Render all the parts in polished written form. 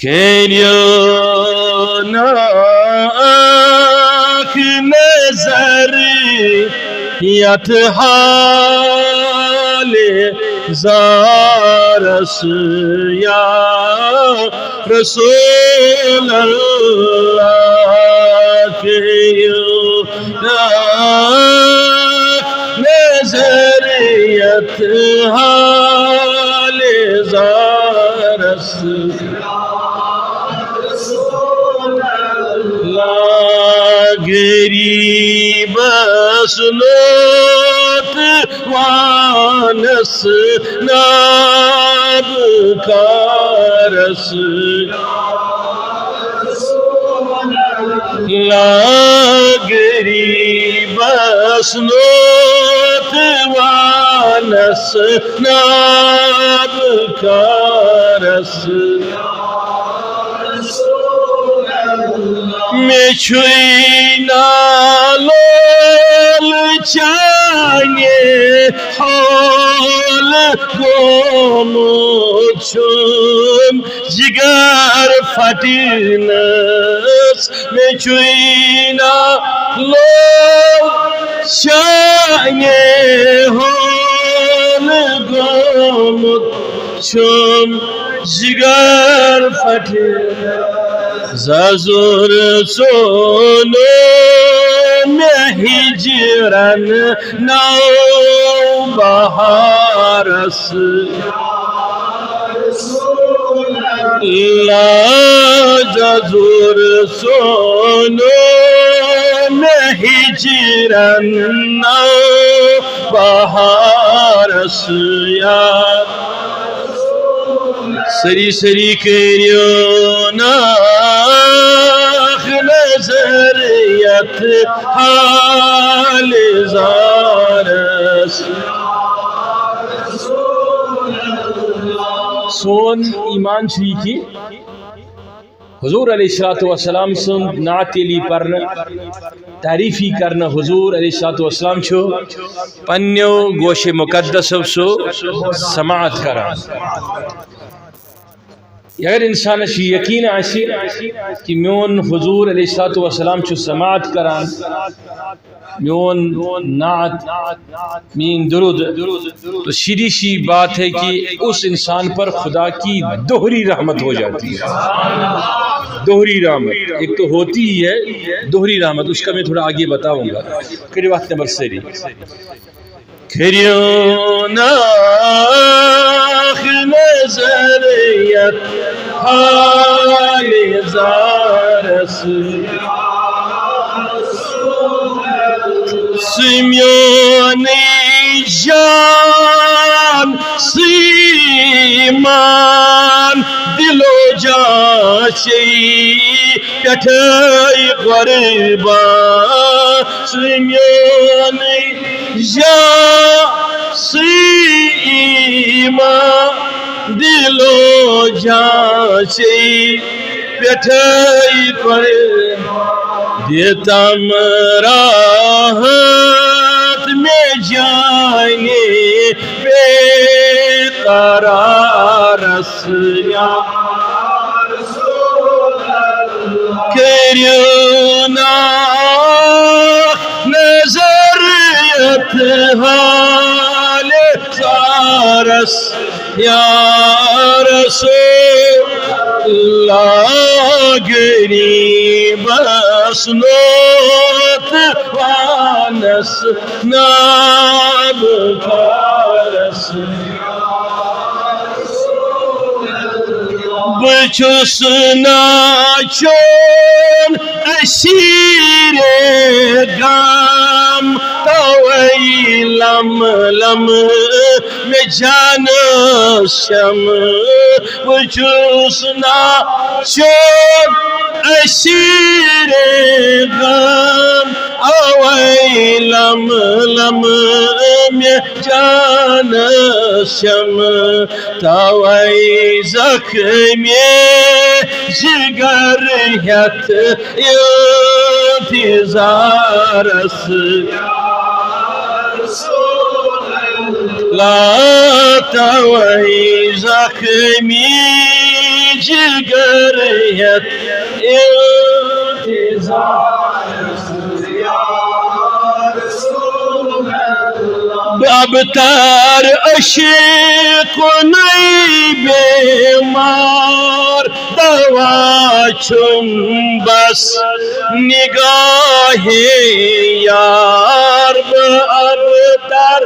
Keryanak nezariyat hali zarası ya Resulallah. Keryanak nezariyat hali zarası गरीब सुनत वानस नाब cars ला गरीब सुनत वानस नाब कारस मेछुईना लोल चाने हौल गोमुछुम जिगर फटिनस मेछुईना लोल चाने हौल गोमुछुम जिगर फटिनस Zazur sonu me hicran nau baharas La zazur sonu me hicran nau baharas ya Sari sari keryanak nezariyat hali zaras Son iman çi ki Huzur aleyhissalatu vesselam sun naatili parna तारीफी करना हुजूर अलैहिस्सलातु वस्सलाम छो पन्यो गोशे मुकद्दस सो समाअत करा अगर इंसान यकीन आसी कि मोन हुजूर अलैहिस्सलातु वस्सलाम छो समाअत करा मोन नात मीन दुरूद तो सीधी सी बात है कि उस इंसान पर खुदा की दोहरी रहमत हो जाती है दोहरी रहमत एक तो होती ही है दोहरी रहमत उसका मैं थोड़ा आगे बताऊंगा फिर बात नंबर सरी खरियोनाख नजरियत हाली ज़ारस सिम्योनी जान सीमान दिलो जाची कठई गरीबा सिम्योनी जान सीमान दिलो जाची कठई गरीबा देतम राहत में जाने बेकरारस या keryanak nezariyat hali zaras ya Resulallah garib asnot vanas nab karas Bıçus naçon esire gam Tavay lam lam me canışam Bıçus naçon esire gam Avay lam lam me canışam Tavay zakmiye jigar yat intizaras La tavay zakmiye जिगर अब तार अशेक नई बेमार दवा छुम बस निगाहे यार अब तार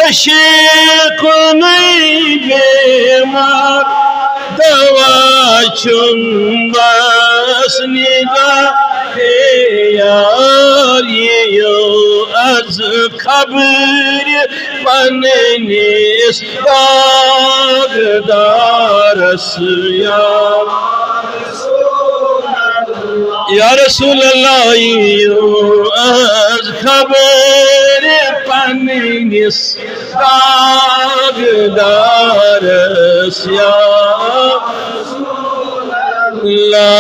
अशेक नई बेमार दवा छुम बस निगाहे यार ये az kabir panenis dağdaras ya Resulallah az kabir panenis dağdaras ya la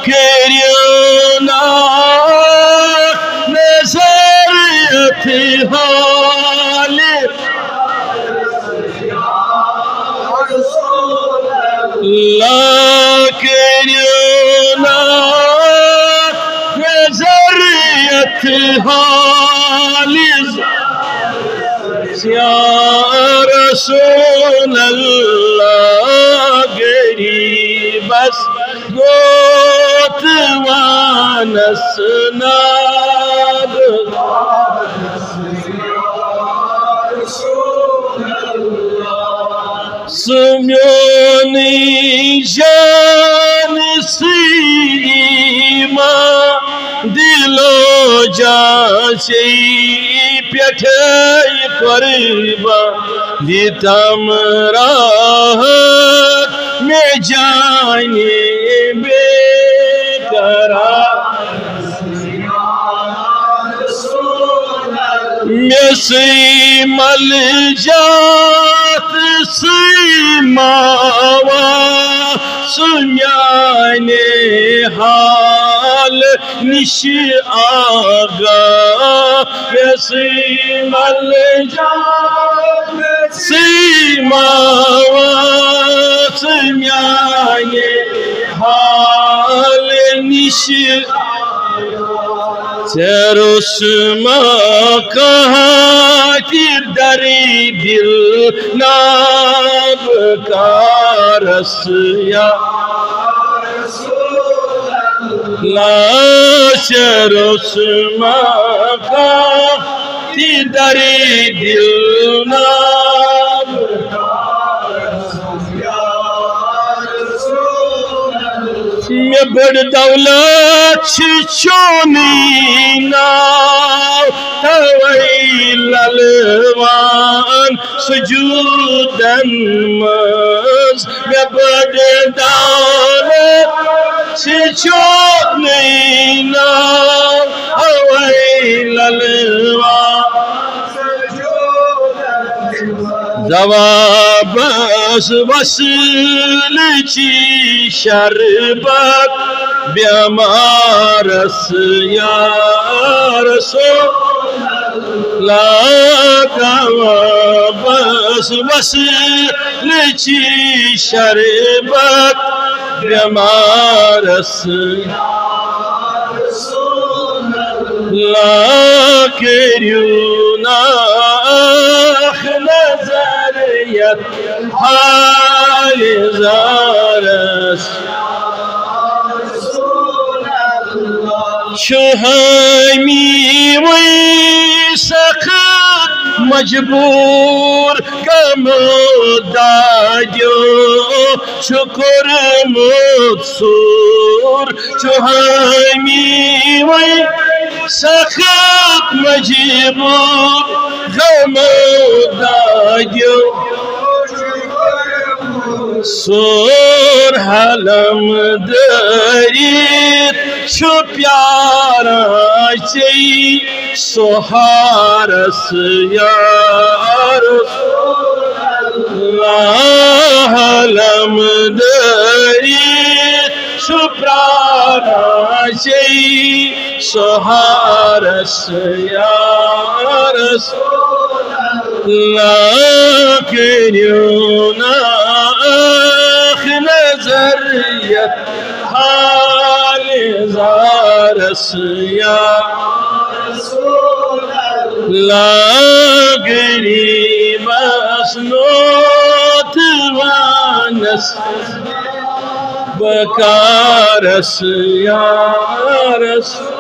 keriyona हाल नजरियत हाल या रसूल अल्लाह गरीबस गोतवानस नाद Sümyoni jansima dilo jase pyathay kariba ditam rahat me jane bekara mesi maljat सीमावा सुन्याने हाल निश आगा सीमल सीमावा सुन्याने हाल निश चरुष्मा कहा कि दरी दिल नाब का रसिया ला चरुष्मा का कि दरी दिल नाब में बड़ दौलत छोनी नाव तवई ललवान सुजूदन मज में बड़ दौलत छोनी नाव तवई ललवान जवाबस वसल ची शरबत बेमारस या रसूलल्लाह जवाबस वसल ची शरबत बेमारस ला करूना नजरियत हाल ज़ारस शुहमी वही सखत मजबूर कमदाजो शुक्र मुत्सूर शुहमी वही सखत मजबूर कमदाजो सोर हलम दरीत छु प्यारा चई सोहारस यार हलम दरीत छु प्यारा चई सोहारस यार ला करूना नजर या लागरी मसनोत वानस बकारस या रसूल